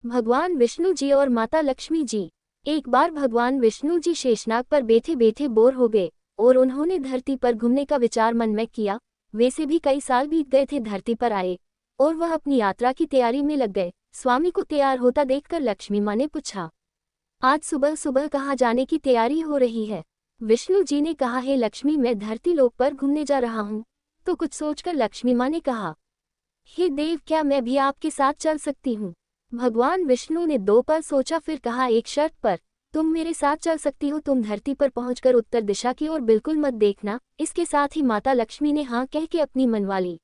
भगवान विष्णु जी और माता लक्ष्मी जी। एक बार भगवान विष्णु जी शेषनाग पर बैठे बैठे बोर हो गए और उन्होंने धरती पर घूमने का विचार मन में किया। वैसे भी कई साल बीत गए थे धरती पर आए और वह अपनी यात्रा की तैयारी में लग गए। स्वामी को तैयार होता देखकर लक्ष्मी माँ ने पूछा, आज सुबह सुबह कहाँ जाने की तैयारी हो रही है? विष्णु जी ने कहा, है लक्ष्मी, मैं धरती लोक पर घूमने जा रहा हूँ। तो कुछ सोचकर लक्ष्मी माँ ने कहा, हे देव, क्या मैं भी आपके साथ चल सकती हूँ? भगवान विष्णु ने 2 पल सोचा, फिर कहा, एक शर्त पर। तुम मेरे साथ चल सकती हो। तुम धरती पर पहुंचकर उत्तर दिशा की ओर बिल्कुल मत देखना। इसके साथ ही माता लक्ष्मी ने हाँ कह के अपनी मनवाली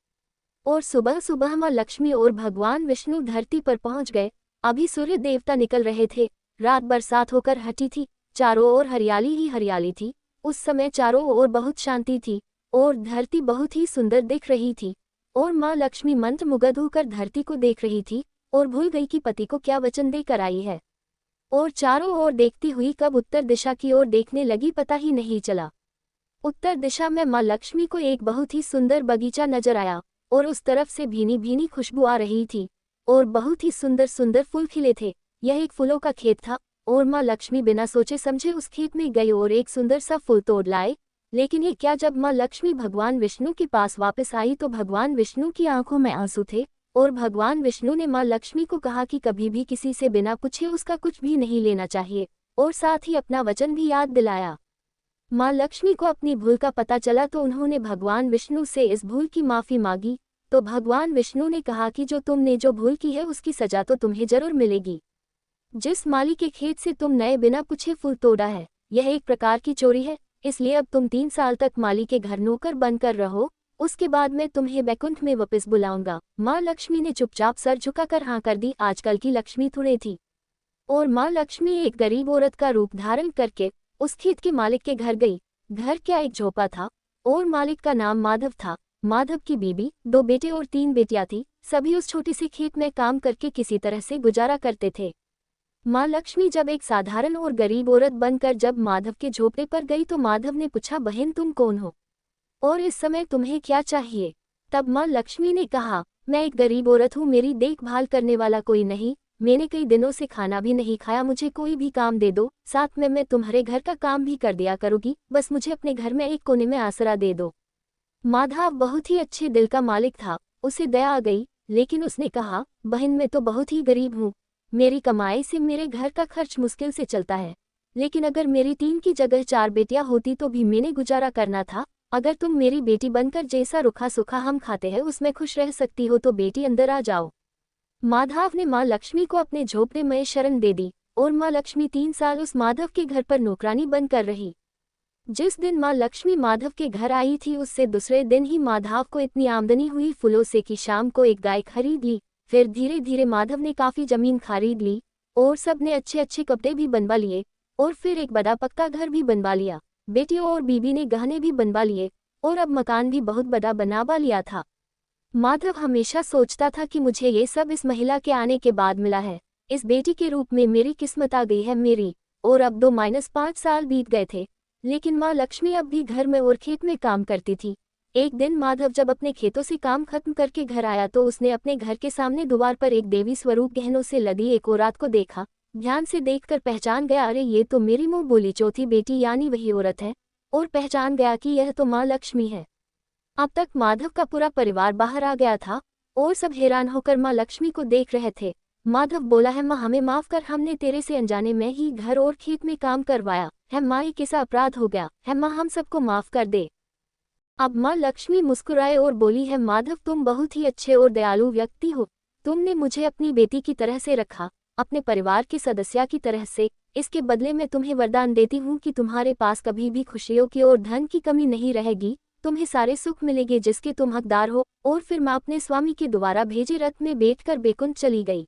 और सुबह सुबह माँ लक्ष्मी और भगवान विष्णु धरती पर पहुंच गए। अभी सूर्य देवता निकल रहे थे। रात बरसात होकर हटी थी। चारों ओर हरियाली ही हरियाली थी। उस समय चारों ओर बहुत शांति थी और धरती बहुत ही सुंदर दिख रही थी। और माँ लक्ष्मी मंत्रमुग्ध होकर धरती को देख रही थी और भूल गई कि पति को क्या वचन देकर आई है। और चारों ओर देखती हुई कब उत्तर दिशा की ओर देखने लगी पता ही नहीं चला। उत्तर दिशा में माँ लक्ष्मी को एक बहुत ही सुंदर बगीचा नजर आया और उस तरफ से भीनी भीनी खुशबू आ रही थी और बहुत ही सुंदर सुंदर फूल खिले थे। यह एक फूलों का खेत था और माँ लक्ष्मी बिना सोचे समझे उस खेत में गई और एक सुंदर सा फूल तोड़ लाए। लेकिन ये क्या, जब माँ लक्ष्मी भगवान विष्णु के पास वापस आई तो भगवान विष्णु की आंखों में आंसू थे और भगवान विष्णु ने माँ लक्ष्मी को कहा कि कभी भी किसी से बिना पूछे उसका कुछ भी नहीं लेना चाहिए और साथ ही अपना वचन भी याद दिलाया। माँ लक्ष्मी को अपनी भूल का पता चला तो उन्होंने भगवान विष्णु से इस भूल की माफ़ी मांगी। तो भगवान विष्णु ने कहा कि जो तुमने जो भूल की है उसकी सजा तो तुम्हें जरूर मिलेगी। जिस माली के खेत से तुम नए बिना पूछे फूल तोड़ा है, यह एक प्रकार की चोरी है। इसलिए अब तुम 3 साल तक माली के घर नौकर बनकर रहो। उसके बाद मैं तुम्हें बैकुंठ में वापस बुलाऊंगा। माँ लक्ष्मी ने चुपचाप सर झुकाकर हाँ कर दी। आजकल की लक्ष्मी थोड़े थी और माँ लक्ष्मी एक गरीब औरत का रूप धारण करके उस खेत के मालिक के घर गई। घर क्या एक झोपड़ा था और मालिक का नाम माधव था। माधव की बीबी, 2 बेटे और 3 बेटियां थी। सभी उस छोटे से खेत में काम करके किसी तरह से गुजारा करते थे। माँ लक्ष्मी जब एक साधारण और गरीब औरत बनकर जब माधव के झोपड़े पर गई तो माधव ने पूछा, बहन तुम कौन हो और इस समय तुम्हें क्या चाहिए? तब माँ लक्ष्मी ने कहा, मैं एक गरीब औरत हूँ, मेरी देखभाल करने वाला कोई नहीं। मैंने कई दिनों से खाना भी नहीं खाया, मुझे कोई भी काम दे दो, साथ में मैं तुम्हारे घर का काम भी कर दिया करूँगी। बस मुझे अपने घर में एक कोने में आसरा दे दो। माधव बहुत ही अच्छे दिल का मालिक था, उसे दया आ गई। लेकिन उसने कहा, बहन मैं तो बहुत ही गरीब हूँ, मेरी कमाई से मेरे घर का खर्च मुश्किल से चलता है। लेकिन अगर मेरी 3 की जगह 4 बेटियां होती तो भी मैंने गुजारा करना था। अगर तुम मेरी बेटी बनकर जैसा रूखा सूखा हम खाते हैं उसमें खुश रह सकती हो तो बेटी अंदर आ जाओ। माधव ने माँ लक्ष्मी को अपने झोपड़े में शरण दे दी और माँ लक्ष्मी 3 साल उस माधव के घर पर नौकरानी बनकर रही। जिस दिन माँ लक्ष्मी माधव के घर आई थी उससे दूसरे दिन ही माधव को इतनी आमदनी हुई फूलों से कि शाम को एक गाय खरीद ली। फिर धीरे धीरे माधव ने काफ़ी ज़मीन खरीद ली और सब ने अच्छे अच्छे कपड़े भी बनवा लिए और फिर एक बड़ा पक्का घर भी बनवा लिया। बेटियों और बीबी ने गहने भी बनवा लिए और अब मकान भी बहुत बड़ा बनवा लिया था। माधव हमेशा सोचता था कि मुझे ये सब इस महिला के आने के बाद मिला है। इस बेटी के रूप में मेरी किस्मत आ गई है मेरी। और अब 2-5 साल बीत गए थे लेकिन माँ लक्ष्मी अब भी घर में और खेत में काम करती थी। एक दिन माधव जब अपने खेतों से काम खत्म करके घर आया तो उसने अपने घर के सामने द्वार पर एक देवी स्वरूप गहनों से लदी एक औरत को देखा। ध्यान से देखकर पहचान गया, अरे ये तो मेरी मुंह बोली चौथी बेटी यानी वही औरत है। और पहचान गया कि यह तो माँ लक्ष्मी है। अब तक माधव का पूरा परिवार बाहर आ गया था और सब हैरान होकर माँ लक्ष्मी को देख रहे थे। माधव बोला, है माँ हमें माफ कर, हमने तेरे से अनजाने में ही घर और खेत में काम करवाया है माँ, ये कैसा अपराध हो गया है माँ, हम सबको माफ कर दे। अब माँ लक्ष्मी मुस्कुराए और बोली, है माधव तुम बहुत ही अच्छे और दयालु व्यक्ति हो। तुमने मुझे अपनी बेटी की तरह से रखा, अपने परिवार के सदस्य की तरह से। इसके बदले मैं तुम्हें वरदान देती हूँ कि तुम्हारे पास कभी भी खुशियों की और धन की कमी नहीं रहेगी। तुम्हें सारे सुख मिलेंगे जिसके तुम हकदार हो। और फिर माँ अपने स्वामी के द्वारा भेजे रथ में बैठकर बैकुंठ चली गई।